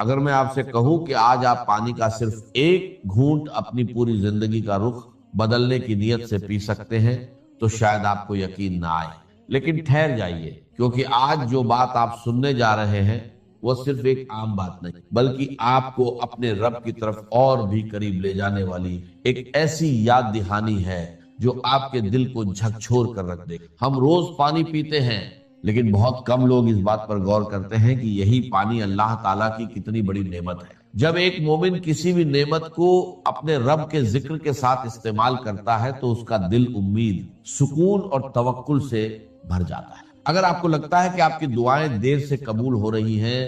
اگر میں آپ سے کہوں کہ آج آپ پانی کا صرف ایک گھونٹ اپنی پوری زندگی کا رخ بدلنے کی نیت سے پی سکتے ہیں تو شاید آپ کو یقین نہ آئے، لیکن ٹھہر جائیے، کیونکہ آج جو بات آپ سننے جا رہے ہیں وہ صرف ایک عام بات نہیں، بلکہ آپ کو اپنے رب کی طرف اور بھی قریب لے جانے والی ایک ایسی یاد دہانی ہے جو آپ کے دل کو جھکجھور کر رکھ دے۔ ہم روز پانی پیتے ہیں، لیکن بہت کم لوگ اس بات پر غور کرتے ہیں کہ یہی پانی اللہ تعالیٰ کی کتنی بڑی نعمت ہے۔ جب ایک مومن کسی بھی نعمت کو اپنے رب کے ذکر کے ساتھ استعمال کرتا ہے تو اس کا دل امید، سکون اور توکل سے بھر جاتا ہے۔ اگر آپ کو لگتا ہے کہ آپ کی دعائیں دیر سے قبول ہو رہی ہیں،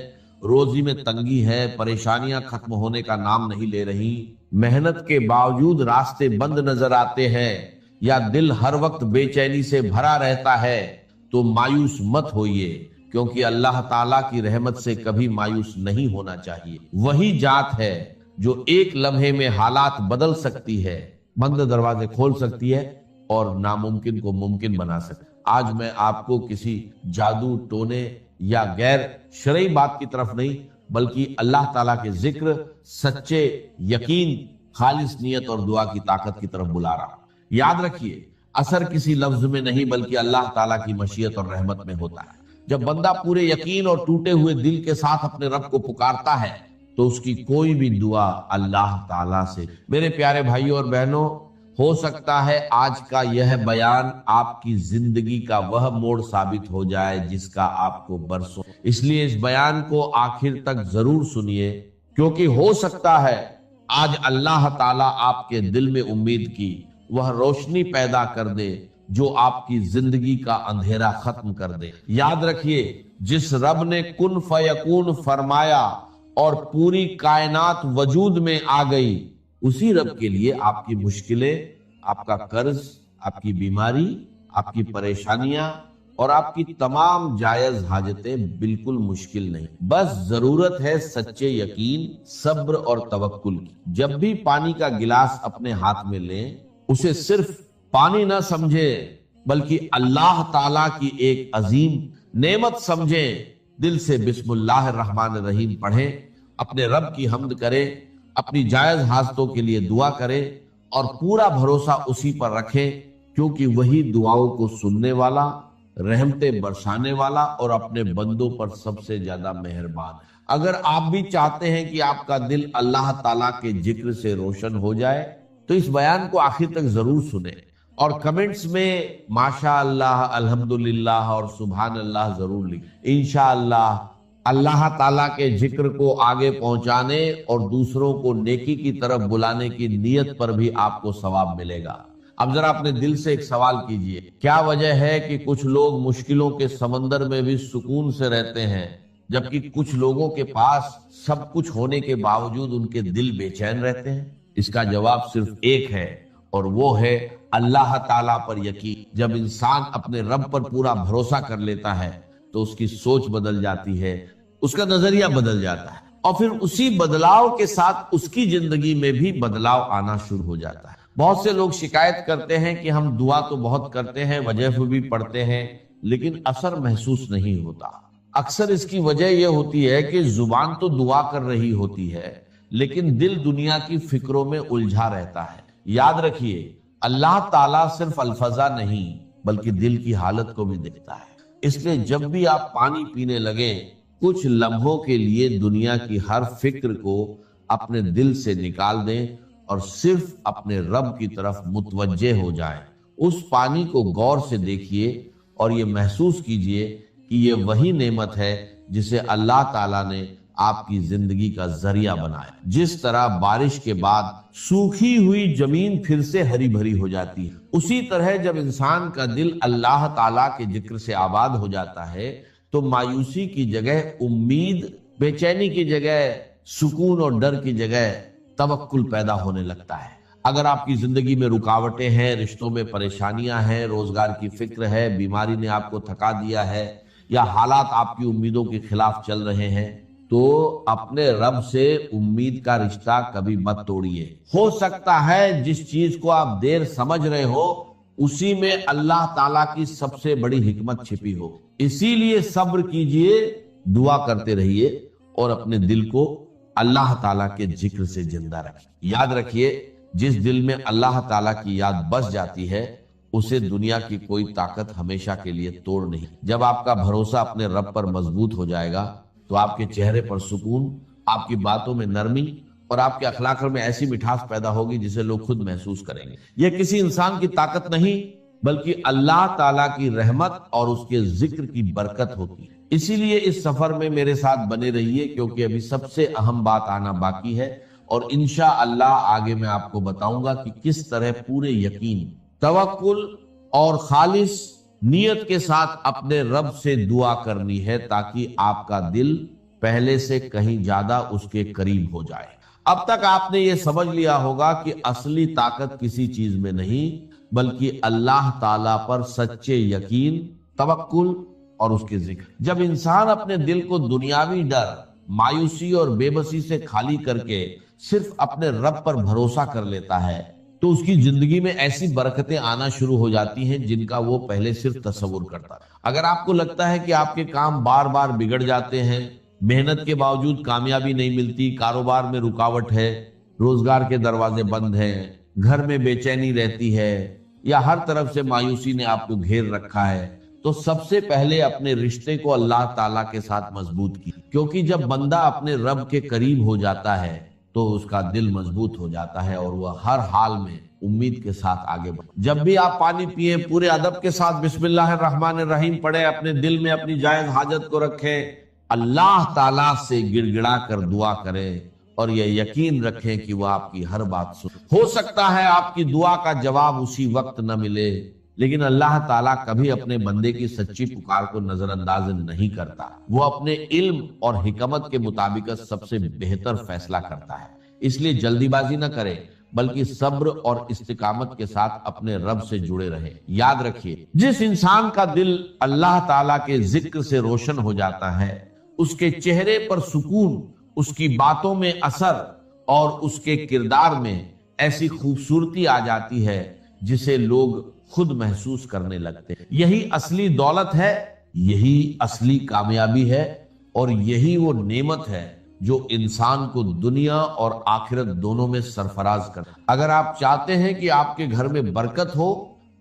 روزی میں تنگی ہے، پریشانیاں ختم ہونے کا نام نہیں لے رہی، محنت کے باوجود راستے بند نظر آتے ہیں، یا دل ہر وقت بے چینی سے بھرا رہتا ہے، تو مایوس مت ہوئیے، کیونکہ اللہ تعالیٰ کی رحمت سے کبھی مایوس نہیں ہونا چاہیے۔ وہی ذات ہے جو ایک لمحے میں حالات بدل سکتی ہے، بند دروازے کھول سکتی ہے اور ناممکن کو ممکن بنا سکتی ہے۔ آج میں آپ کو کسی جادو ٹونے یا غیر شرعی بات کی طرف نہیں، بلکہ اللہ تعالیٰ کے ذکر، سچے یقین، خالص نیت اور دعا کی طاقت کی طرف بلا رہا ہوں۔ یاد رکھیے، اثر کسی لفظ میں نہیں بلکہ اللہ تعالیٰ کی مشیت اور رحمت میں ہوتا ہے۔ جب بندہ پورے یقین اور ٹوٹے ہوئے دل کے ساتھ اپنے رب کو پکارتا ہے تو اس کی کوئی بھی دعا اللہ تعالیٰ سے۔ میرے پیارے بھائیوں اور بہنوں، ہو سکتا ہے آج کا یہ بیان آپ کی زندگی کا وہ موڑ ثابت ہو جائے جس کا آپ کو برسوں، اس لیے اس بیان کو آخر تک ضرور سنیے، کیونکہ ہو سکتا ہے آج اللہ تعالیٰ آپ کے دل میں امید کی وہ روشنی پیدا کر دے جو آپ کی زندگی کا اندھیرا ختم کر دے۔ یاد رکھیے، جس رب نے کن فیکون فرمایا اور پوری کائنات وجود میں آ گئی، اسی رب کے لیے آپ کی مشکلیں، آپ کا قرض، آپ کی بیماری، آپ کی پریشانیاں اور آپ کی تمام جائز حاجتیں بالکل مشکل نہیں۔ بس ضرورت ہے سچے یقین، صبر اور توکل کی۔ جب بھی پانی کا گلاس اپنے ہاتھ میں لیں، اسے صرف پانی نہ سمجھے بلکہ اللہ تعالیٰ کی ایک عظیم نعمت سمجھیں۔ دل سے بسم اللہ الرحمن الرحیم پڑھیں، اپنے رب کی حمد کریں، اپنی جائز حاجتوں کے لیے دعا کریں اور پورا بھروسہ اسی پر رکھیں، کیونکہ وہی دعاؤں کو سننے والا، رحمتیں برسانے والا اور اپنے بندوں پر سب سے زیادہ مہربان ہے۔ اگر آپ بھی چاہتے ہیں کہ آپ کا دل اللہ تعالیٰ کے ذکر سے روشن ہو جائے تو اس بیان کو آخر تک ضرور سنیں اور کمنٹس میں ماشاء اللہ، الحمدللہ اور سبحان اللہ ضرور لکھیں۔ انشاءاللہ اللہ تعالیٰ کے ذکر کو آگے پہنچانے اور دوسروں کو نیکی کی طرف بلانے کی نیت پر بھی آپ کو ثواب ملے گا۔ اب ذرا اپنے دل سے ایک سوال کیجئے، کیا وجہ ہے کہ کچھ لوگ مشکلوں کے سمندر میں بھی سکون سے رہتے ہیں، جبکہ کچھ لوگوں کے پاس سب کچھ ہونے کے باوجود ان کے دل بے چین رہتے ہیں؟ اس کا جواب صرف ایک ہے، اور وہ ہے اللہ تعالیٰ پر یقین۔ جب انسان اپنے رب پر پورا بھروسہ کر لیتا ہے تو اس کی سوچ بدل جاتی ہے، اس کا نظریہ بدل جاتا ہے، اور پھر اسی بدلاؤ کے ساتھ اس کی زندگی میں بھی بدلاؤ آنا شروع ہو جاتا ہے۔ بہت سے لوگ شکایت کرتے ہیں کہ ہم دعا تو بہت کرتے ہیں، وجیفہ بھی پڑھتے ہیں، لیکن اثر محسوس نہیں ہوتا۔ اکثر اس کی وجہ یہ ہوتی ہے کہ زبان تو دعا کر رہی ہوتی ہے، لیکن دل دنیا کی فکروں میں الجھا رہتا ہے۔ یاد رکھیے، اللہ تعالیٰ صرف الفاظ نہیں بلکہ دل کی حالت کو بھی دیکھتا ہے۔ اس لیے جب بھی آپ پانی پینے لگیں، کچھ لمحوں کے لیے دنیا کی ہر فکر کو اپنے دل سے نکال دیں اور صرف اپنے رب کی طرف متوجہ ہو جائیں۔ اس پانی کو غور سے دیکھیے اور یہ محسوس کیجئے کہ یہ وہی نعمت ہے جسے اللہ تعالیٰ نے آپ کی زندگی کا ذریعہ بنایا۔ جس طرح بارش کے بعد سوکھی ہوئی زمین پھر سے ہری بھری ہو جاتی ہے، اسی طرح جب انسان کا دل اللہ تعالیٰ کے ذکر سے آباد ہو جاتا ہے تو مایوسی کی جگہ امید، بے چینی کی جگہ سکون اور ڈر کی جگہ توکل پیدا ہونے لگتا ہے۔ اگر آپ کی زندگی میں رکاوٹیں ہیں، رشتوں میں پریشانیاں ہیں، روزگار کی فکر ہے، بیماری نے آپ کو تھکا دیا ہے، یا حالات آپ کی امیدوں کے خلاف چل رہے ہیں، تو اپنے رب سے امید کا رشتہ کبھی مت توڑیے۔ ہو سکتا ہے جس چیز کو آپ دیر سمجھ رہے ہو اسی میں اللہ تعالیٰ کی سب سے بڑی حکمت چھپی ہو۔ اسی لیے صبر کیجئے، دعا کرتے رہیے اور اپنے دل کو اللہ تعالیٰ کے ذکر سے زندہ رکھیں۔ یاد رکھیے، جس دل میں اللہ تعالیٰ کی یاد بس جاتی ہے اسے دنیا کی کوئی طاقت ہمیشہ کے لیے توڑ نہیں۔ جب آپ کا بھروسہ اپنے رب پر مضبوط ہو جائے گا تو آپ کے چہرے پر سکون، آپ کی باتوں میں نرمی اور آپ کے اخلاق میں ایسی مٹھاس پیدا ہوگی جسے لوگ خود محسوس کریں گے۔ یہ کسی انسان کی طاقت نہیں بلکہ اللہ تعالیٰ کی رحمت اور اس کے ذکر کی برکت ہوتی ہے۔ اسی لیے اس سفر میں میرے ساتھ بنے رہیے، کیونکہ ابھی سب سے اہم بات آنا باقی ہے، اور انشاءاللہ آگے میں آپ کو بتاؤں گا کہ کس طرح پورے یقین، توکل اور خالص نیت کے ساتھ اپنے رب سے دعا کرنی ہے تاکہ آپ کا دل پہلے سے کہیں زیادہ اس کے قریب ہو جائے۔ اب تک آپ نے یہ سمجھ لیا ہوگا کہ اصلی طاقت کسی چیز میں نہیں بلکہ اللہ تعالیٰ پر سچے یقین، توکل اور اس کے ذکر۔ جب انسان اپنے دل کو دنیاوی ڈر، مایوسی اور بے بسی سے خالی کر کے صرف اپنے رب پر بھروسہ کر لیتا ہے تو اس کی زندگی میں ایسی برکتیں آنا شروع ہو جاتی ہیں جن کا وہ پہلے صرف تصور کرتا ہے۔ اگر آپ کو لگتا ہے کہ آپ کے کام بار بار بگڑ جاتے ہیں، محنت کے باوجود کامیابی نہیں ملتی، کاروبار میں رکاوٹ ہے، روزگار کے دروازے بند ہیں، گھر میں بے چینی رہتی ہے، یا ہر طرف سے مایوسی نے آپ کو گھیر رکھا ہے، تو سب سے پہلے اپنے رشتے کو اللہ تعالیٰ کے ساتھ مضبوط کی، کیونکہ جب بندہ اپنے رب کے قریب ہو جاتا ہے تو اس کا دل مضبوط ہو جاتا ہے اور وہ ہر حال میں امید کے ساتھ آگے بڑھے۔ جب بھی آپ پانی پیئے پورے ادب کے ساتھ بسم اللہ الرحمن الرحیم پڑھے، اپنے دل میں اپنی جائز حاجت کو رکھیں، اللہ تعالیٰ سے گڑ گڑا کر دعا کریں اور یہ یقین رکھیں کہ وہ آپ کی ہر بات سن۔ ہو سکتا ہے آپ کی دعا کا جواب اسی وقت نہ ملے، لیکن اللہ تعالیٰ کبھی اپنے بندے کی سچی پکار کو نظر انداز نہیں کرتا۔ وہ اپنے علم اور حکمت کے مطابق سب سے بہتر فیصلہ کرتا ہے۔ اس لیے جلدی بازی نہ کرے بلکہ صبر اور استقامت کے ساتھ اپنے رب سے جڑے رہے۔ یاد رکھیے، جس انسان کا دل اللہ تعالیٰ کے ذکر سے روشن ہو جاتا ہے، اس کے چہرے پر سکون، اس کی باتوں میں اثر اور اس کے کردار میں ایسی خوبصورتی آ جاتی ہے جسے لوگ خود محسوس کرنے لگتے ہیں۔ یہی اصلی دولت ہے، یہی اصلی کامیابی ہے، اور یہی وہ نعمت ہے جو انسان کو دنیا اور آخرت دونوں میں سرفراز کرے۔ اگر آپ چاہتے ہیں کہ آپ کے گھر میں برکت ہو،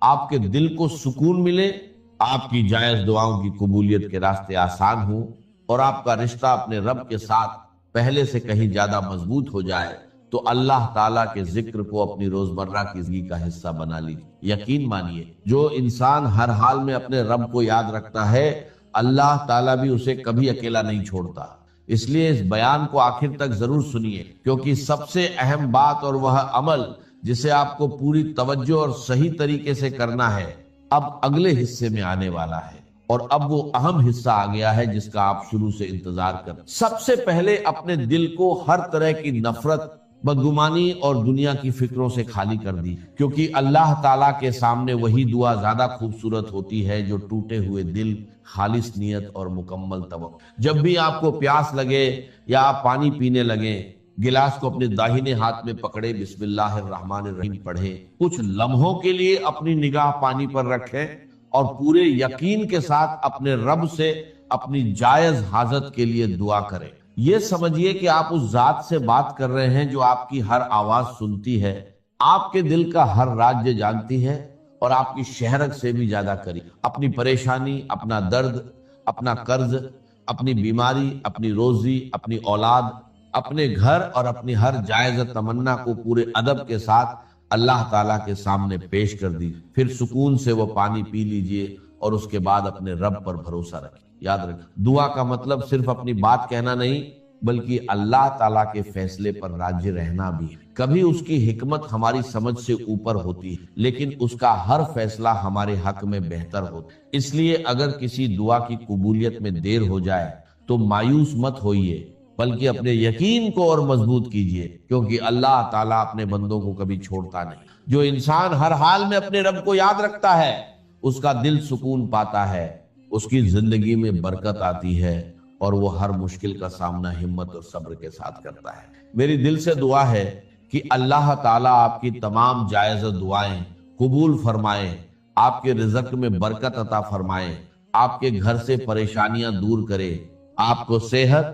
آپ کے دل کو سکون ملے، آپ کی جائز دعاؤں کی قبولیت کے راستے آسان ہوں اور آپ کا رشتہ اپنے رب کے ساتھ پہلے سے کہیں زیادہ مضبوط ہو جائے، تو اللہ تعالیٰ کے ذکر کو اپنی روزمرہ کی زندگی کا حصہ بنا لیجیے۔ یقین مانیے، جو انسان ہر حال میں اپنے رب کو یاد رکھتا ہے، اللہ تعالیٰ بھی اسے کبھی اکیلا نہیں چھوڑتا۔ اس لیے اس بیان کو آخر تک ضرور سنیے، کیونکہ سب سے اہم بات اور وہ عمل جسے آپ کو پوری توجہ اور صحیح طریقے سے کرنا ہے، اب اگلے حصے میں آنے والا ہے، اور اب وہ اہم حصہ آ گیا ہے جس کا آپ شروع سے انتظار کر۔ سب سے پہلے اپنے دل کو ہر طرح کی نفرت، بدگمانی اور دنیا کی فکروں سے خالی کر دی، کیونکہ اللہ تعالیٰ کے سامنے وہی دعا زیادہ خوبصورت ہوتی ہے جو ٹوٹے ہوئے دل، خالص نیت اور مکمل توکل۔ جب بھی آپ کو پیاس لگے یا آپ پانی پینے لگیں، گلاس کو اپنے داہنے ہاتھ میں پکڑے، بسم اللہ الرحمن الرحیم پڑھیں، کچھ لمحوں کے لیے اپنی نگاہ پانی پر رکھیں اور پورے یقین کے ساتھ اپنے رب سے اپنی جائز حاجت کے لیے دعا کریں۔ یہ سمجھیے کہ آپ اس ذات سے بات کر رہے ہیں جو آپ کی ہر آواز سنتی ہے، آپ کے دل کا ہر راز جانتی ہے اور آپ کی شہرت سے بھی زیادہ قریب۔ اپنی پریشانی، اپنا درد، اپنا قرض، اپنی بیماری، اپنی روزی، اپنی اولاد، اپنے گھر اور اپنی ہر جائز تمنا کو پورے ادب کے ساتھ اللہ تعالیٰ کے سامنے پیش کر دی، پھر سکون سے وہ پانی پی لیجئے اور اس کے بعد اپنے رب پر بھروسہ رکھیں۔ یاد رکھیں، دعا کا مطلب صرف اپنی بات کہنا نہیں بلکہ اللہ تعالیٰ کے فیصلے پر راضی رہنا بھی ہے۔ کبھی اس کی حکمت ہماری سمجھ سے اوپر ہوتی ہے، لیکن اس کا ہر فیصلہ ہمارے حق میں بہتر ہوتا ہے۔ اس لیے اگر کسی دعا کی قبولیت میں دیر ہو جائے تو مایوس مت ہوئیے، بلکہ اپنے یقین کو اور مضبوط کیجئے، کیونکہ اللہ تعالیٰ اپنے بندوں کو کبھی چھوڑتا نہیں۔ جو انسان ہر حال میں اپنے رب کو یاد رکھتا ہے، اس کا دل سکون پاتا ہے، اس کی زندگی میں برکت آتی ہے اور وہ ہر مشکل کا سامنا ہمت اور صبر کے ساتھ کرتا ہے۔ میری دل سے دعا ہے کہ اللہ تعالیٰ آپ کی تمام جائز دعائیں قبول فرمائے، آپ کے رزق میں برکت عطا فرمائے، آپ کے گھر سے پریشانیاں دور کرے، آپ کو صحت،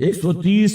130,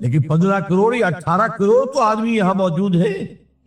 لیکن 15 کروڑ یا 18 کروڑ تو آدمی یہاں موجود ہے،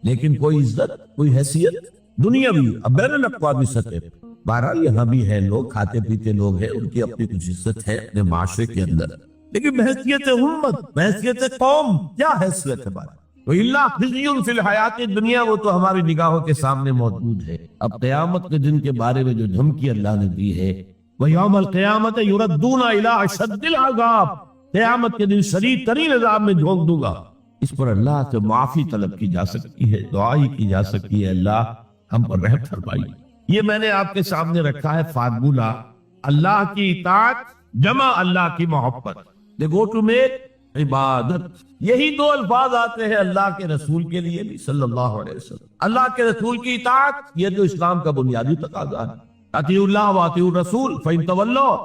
لیکن کوئی عزت، کوئی حیثیت دنیاوی اب بین الاقوامی سطح پہ بہرحال یہاں بھی ہے، لوگ کھاتے پیتے لوگ ہیں، ان کی اپنی کچھ عزت ہے اپنے معاشرے کے اندر، لیکن بحیثیت امت، بحیثیت قوم کیا حیثیت ہے بات؟ تو اللہ خزی فی الحیات دنیا، وہ تو ہماری نگاہوں کے سامنے موجود ہے۔ اب قیامت کے دن کے بارے میں جو دھمکی اللہ نے دی ہے، وَيَوْمَ الْقِيَامَةِ يُرَدُّونَ إِلَىٰ أَشَدِّ الْعَذَابِ، قیامت کے دن شدید ترین عذاب میں جھونک دوں گا۔ اس پر اللہ سے معافی طلب کی جا سکتی ہے، دعا ہی کی جا سکتی ہے، اللہ ہم پر رحم فرمائیے۔ یہ میں نے آپ کے سامنے رکھا ہے فارمولہ، اللہ کی اطاعت جمع اللہ کی محبت، دے گو ٹو میک عبادت۔ یہی دو الفاظ آتے ہیں اللہ کے رسول کے لیے بھی صلی اللہ علیہ وسلم۔ اللہ کے رسول کی اطاعت یہ تو اسلام کا بنیادی تقاضا ہے، اطیعوا اللہ واطیعوا الرسول فإن تولوا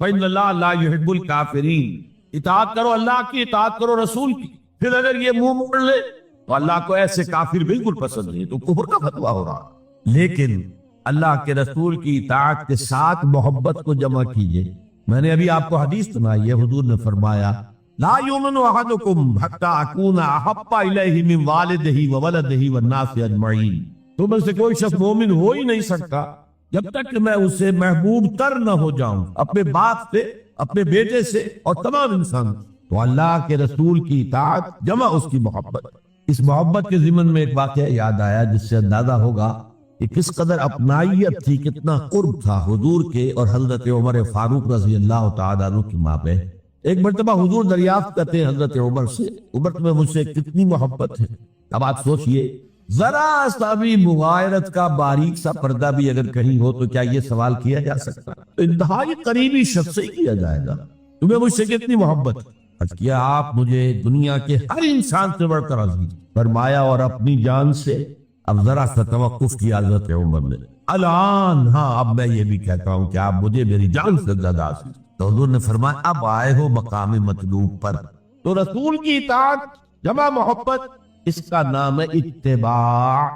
فإن اللہ لا يحب الکافرین۔ اطاعت کرو اللہ کی، اطاعت کرو رسول کی، پھر اگر یہ منہ موڑ لے تو اللہ کو ایسے کافر بالکل پسند نہیں، تو کفر کا فتویٰ ہو رہا۔ لیکن اللہ کے رسول کی اطاعت کے ساتھ محبت کو جمع کیجئے۔ میں نے ابھی آپ کو حدیث سنائی ہے، حضور نے فرمایا لا یؤمن احدکم حتی اکون احب الیہ من والدہ وولدہ والناس اجمعین۔ تم میں سے کوئی شخص مومن ہو ہی نہیں سکتا جب تک کہ میں اسے محبوب تر نہ ہو جاؤں، اپنے باپ سے، اپنے بیٹے سے اور تمام انسان۔ تو اللہ کے رسول کی اطاعت جمع اس کی محبت۔ اس محبت کے ضمن میں ایک واقعہ یاد آیا جس سے اندازہ ہوگا کہ کس قدر اپنائیت تھی، کتنا قرب تھا حضور کے اور حضرت عمر فاروق رضی اللہ تعالیٰ عنہ کی مابین۔ ایک مرتبہ حضور دریافت کرتے ہیں حضرت عمر سے، عمر تمہیں مجھ سے کتنی محبت ہے؟ اب آپ سوچئے، ذرا سا بھی مغایرت کا باریک سا پردہ بھی اگر کہیں ہو تو کیا یہ سوال کیا جا سکتا؟ تو انتہائی قریبی شخص سے کیا جائے گا، تمہیں مجھ سے کتنی محبت؟ عرض کیا آپ مجھے دنیا کے ہر انسان سے بڑھ کر عزیز، فرمایا اور اپنی جان سے؟ اب ذرا سا توقف کیا حضرت عمر نے، الان ہاں اب میں یہ بھی کہتا ہوں کہ آپ مجھے میری جان سے زیادہ عزیز۔ تو حضور نے فرمایا اب آئے ہو مقام مطلوب پر۔ تو رسول کی اطاعت جمع محبت، اس کا نام ہے اتباع،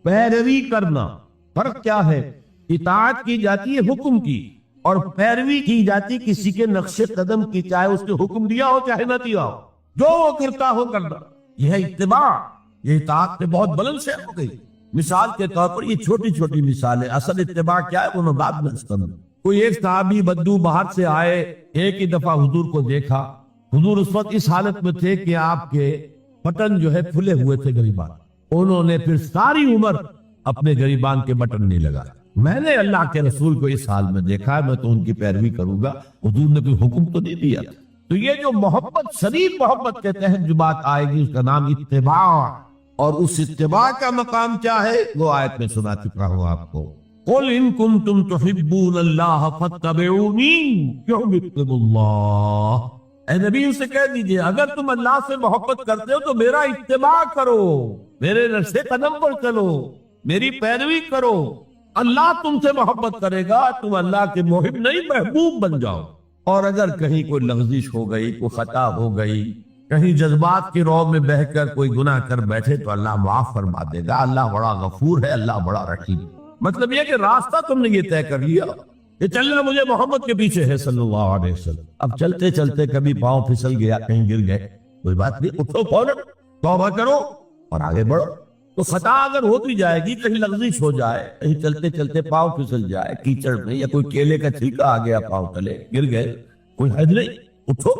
پیروی کرنا۔ فرق کیا ہے؟ اطاعت کی جاتی ہے حکم کی، اور پیروی کی جاتی کسی کے نقش قدم کی، چاہے اس نے حکم دیا ہو چاہے نہ دیا ہو، جو وہ کرتا ہو کرنا، یہ ہے اتباع۔ یہ اطاعت سے بہت بلند سے ہو گئی۔ مثال کے طور پر یہ چھوٹی چھوٹی مثالیں، اصل اتباع کیا ہے وہ میں بعد میں کروں۔ کوئی ایک صحابی بدو باہر سے آئے، ایک ہی دفعہ حضور کو دیکھا، حضور اس وقت اس حالت میں تھے کہ آپ کے بٹن جو ہے پھلے ہوئے تھے گریبان، انہوں نے پھر ساری عمر اپنے گریبان کے بٹن نہیں لگا۔ میں نے اللہ کے رسول کو اس حال میں دیکھا، میں تو ان کی پیروی کروں گا، حضور نے کوئی حکم تو نہیں دیا۔ تو یہ جو محبت، شدید محبت کے تحت جو بات آئے گی اس کا نام اتباع، اور اس اتباع کا مقام کیا ہے وہ آیت میں سنا چکا ہوں آپ کو۔ قُلْ إِن كُنتُمْ تُحِبُّونَ اللَّهَ فَاتَّبِعُونِي يُحْبِبْكُمُ اللَّهُ۔ اے نبی اسے کہہ دیجئے اگر تم اللہ سے محبت کرتے ہو تو میرا اتباع کرو، میرے نقش قدم پر چلو، میری پیروی کرو، اللہ تم سے محبت کرے گا، تم اللہ کے محب نہیں محبوب بن جاؤ۔ اور اگر کہیں کوئی لغزش ہو گئی، کوئی خطا ہو گئی، کہیں جذبات کی رو میں بہہ کر کوئی گناہ کر بیٹھے تو اللہ معاف فرما دے گا، اللہ بڑا غفور ہے، اللہ بڑا رحیم۔ مطلب یہ کہ راستہ تم نے یہ طے کر لیا کہ چلنا مجھے محمد کے پیچھے ہے صلی اللہ علیہ وسلم۔ اب چلتے چلتے کبھی پاؤں پھسل گیا، کہیں گر گئے، کوئی بات نہیں، اٹھو فوراً توبہ کرو اور آگے بڑھو۔ تو خطا اگر ہوتی جائے گی، کہیں لغزش ہو جائے، کہیں چلتے چلتے پاؤں پھسل جائے کیچڑ میں، یا کوئی کیلے کا چھلکا آ گیا پاؤں تلے، گر گئے، کوئی حد نہیں، اٹھو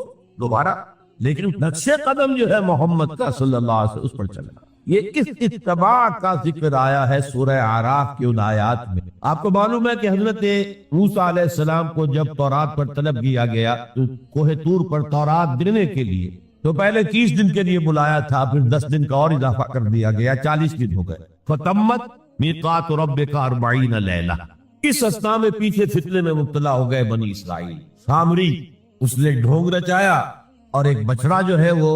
دوبارہ، لیکن نقش قدم جو ہے محمد کا صلی اللہ علیہ وسلم اس پر چلنا۔ یہ اس اتباع کا ذکر آیا ہے سورہ اعراف کی ان آیات میں۔ آپ کو معلوم ہے کہ حضرت موسیٰ علیہ السلام کو جب تورات پر طلب کیا گیا کوہ طور پر تورات دینے کے لیے، تو پہلے 30 دن کے لیے بلایا تھا، پھر 10 دن کا اور اضافہ کر دیا گیا، 40 دن ہو گئے۔ فَتَمَّتْ مِيقَاتُ رَبِّكَ 40 لَيْلَةً۔ اس اسنا میں پیچھے فتنے میں مبتلا ہو گئے بنی اسرائیل۔ سامری اس نے ڈھونگ رچایا اور ایک بچڑا جو ہے وہ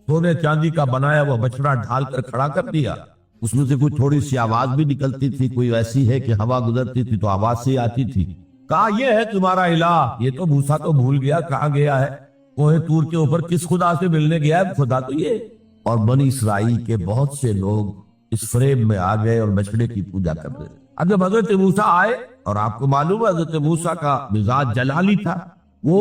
سونے چاندی کا بنایا وہ بچڑا ڈھال کر کھڑا کر دیا، اس میں سے کوئی تھوڑی سی آواز بھی نکلتی تھی، کوئی ایسی ہے کہ ہوا گزرتی تھی تو آواز سے آتی تھی۔ کہا یہ ہے تمہارا الہ۔ یہ تو موسیٰ تو بھول گیا کہاں گیا ہے، کوہ طور کے اوپر کس خدا سے ملنے گیا ہے، خدا تو یہ۔ اور بنی اسرائیل کے بہت سے لوگ اس فریب میں آ گئے اور بچڑے کی پوجا کر رہے۔ اب جب حضرت موسیٰ آئے، اور آپ کو معلوم ہے حضرت موسیٰ کا مزاج جلالی تھا، وہ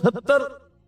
70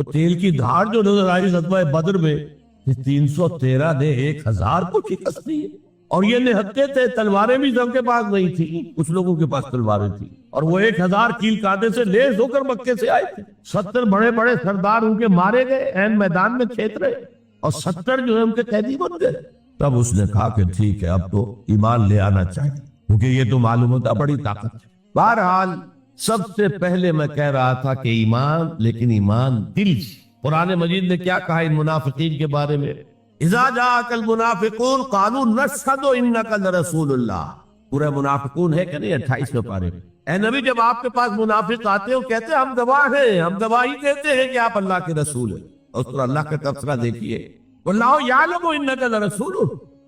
وہ تیل کی دھار جو نظر آئی غزوہ بدر میں، 313 نے 1000 کو شکست دی، اور یہ نہتے تھے، تلواریں بھی سب کے پاس نہیں تھی، کچھ لوگوں کے پاس تلواریں تھی، اور وہ 1000 کیل کانٹے سے لیس ہو کر مکے سے آئے تھے۔ 70 بڑے بڑے سردار ان کے مارے گئے، عین میدان میں کھیت رہے، اور 70 جو ہے ان کے قیدی بن گئے۔ تب اس نے کہا کہ ٹھیک ہے، اب تو ایمان لے آنا چاہیے، کیونکہ یہ تو معلوم ہوتا بڑی طاقت ہے۔ بہرحال سب سے پہلے میں کہہ رہا تھا کہ ایمان، لیکن ایمان دل سے۔ قرآن مجید نے کیا کہا ان منافقین کے بارے میں؟ اذا جاءک المنافقون قالوا نشهد انک لرسول اللہ۔ پورا منافقون ہے کہ نہیں 28ویں پارے میں؟ اے نبی، جب آپ کے پاس منافق آتے ہو کہتے ہیں ہم گواہ ہیں، ہم گواہی دیتے ہیں کہ آپ اللہ کے رسول ہیں۔ اور اس پر اللہ کا تذکرہ دیکھیے، واللہ یعلم انک لرسول،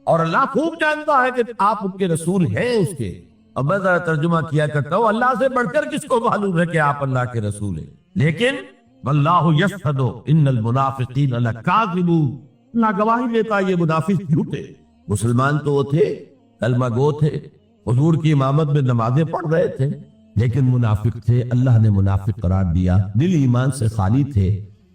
اور اللہ خوب جانتا ہے کہ آپ ان کے رسول ہیں اس کے۔ اب میں ذرا ترجمہ کیا کرتا ہوں، اللہ سے بڑھ کر کس کو معلوم ہے کہ آپ اللہ کے رسول ہیں؟ لیکن واللہ یشہد ان المنافقین لکاذبون، اللہ گواہی دیتا یہ منافق جھوٹے۔ مسلمان تو وہ تھے، کلمہ گو تھے، حضور کی امامت میں نمازیں پڑھ رہے تھے، لیکن منافق تھے، اللہ نے منافق قرار دیا، دل ایمان سے خالی تھے،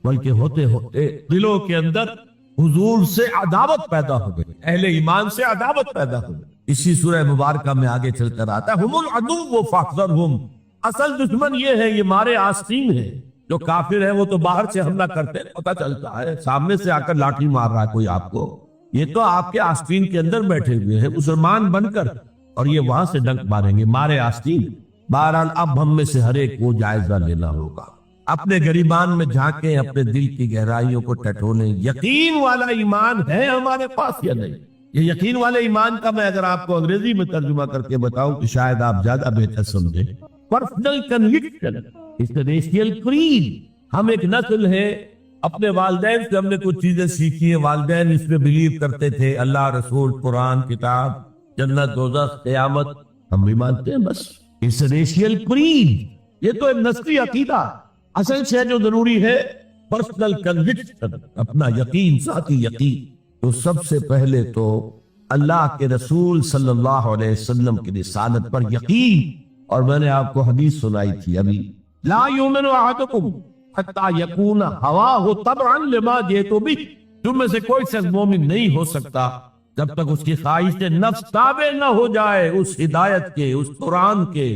بلکہ ہوتے ہوتے دلوں کے اندر حضور سے عداوت پیدا ہو گئی، اہل ایمان سے عداوت پیدا ہو گئی۔ اسی سورہ مبارکہ میں آگے چل کر آتا ہے ہم العدو فاحذرہم، اصل دشمن یہ ہے، یہ مارے آستین ہے۔ جو کافر ہے وہ تو باہر سے حملہ کرتے ہیں، پتہ چلتا ہے، سامنے سے آ کر لاٹھی مار رہا ہے کوئی آپ کو، یہ تو آپ کے آستین کے اندر بیٹھے ہوئے ہیں مسلمان بن کر، اور یہ وہاں سے ڈنک ماریں گے، مارے آستین۔ بہرحال اب ہم میں سے ہر ایک کو جائزہ لینا ہوگا، اپنے گریبان میں جھانکیں، اپنے دل کی گہرائیوں کو ٹٹولیں، یقین والا ایمان ہے ہمارے پاس یا نہیں؟ یہ یقین والے ایمان کا میں اگر آپ کو انگریزی میں ترجمہ کر کے بتاؤں تو شاید آپ زیادہ بہتر سمجھیں۔ پرسنل کنوکشن اس ریشیل کریڈ۔ ہم ایک نسل ہے، اپنے والدین سے ہم نے کچھ چیزیں سیکھی ہیں، والدین اس میں بلیو کرتے تھے، اللہ، رسول، قرآن، کتاب، جنت، دوزخ، قیامت، ہم بھی مانتے ہیں، بس اس ریشیل کریڈ۔ یہ تو ایک نسلی عقیدہ، اصل سے جو ضروری ہے پرسنل کنوکشن، اپنا یقین، ذاتی یقین۔ تو سب سے پہلے تو اللہ کے رسول صلی اللہ علیہ وسلم کی رسالت پر یقین، اور میں نے آپ کو حدیث سنائی تھی ابھی، لا یؤمن احدکم حتی یکون ہواہ تبعا لما جئت بہ، تم میں سے کوئی شخص مومن نہیں ہو سکتا جب تک اس کی خواہش نفس تابع نہ ہو جائے اس ہدایت کے، اس قرآن کے،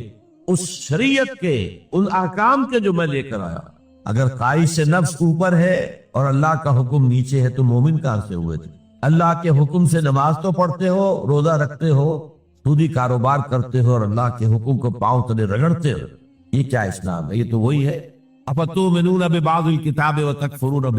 اس شریعت کے، ان احکام کے جو میں لے کر آیا۔ اگر خواہش نفس اوپر ہے اور اللہ کا حکم نیچے ہے تو مومن کہاں سے ہوئے تھے؟ اللہ کے حکم سے نماز تو پڑھتے ہو، روزہ رکھتے ہو، سودی کاروبار کرتے ہو، اور اللہ کے حکم کو پاؤں تلے رگڑتے ہو، یہ کیا اسلام ہے؟ یہ تو وہی ہے، افتؤمنون ببعض الکتاب وتکفرون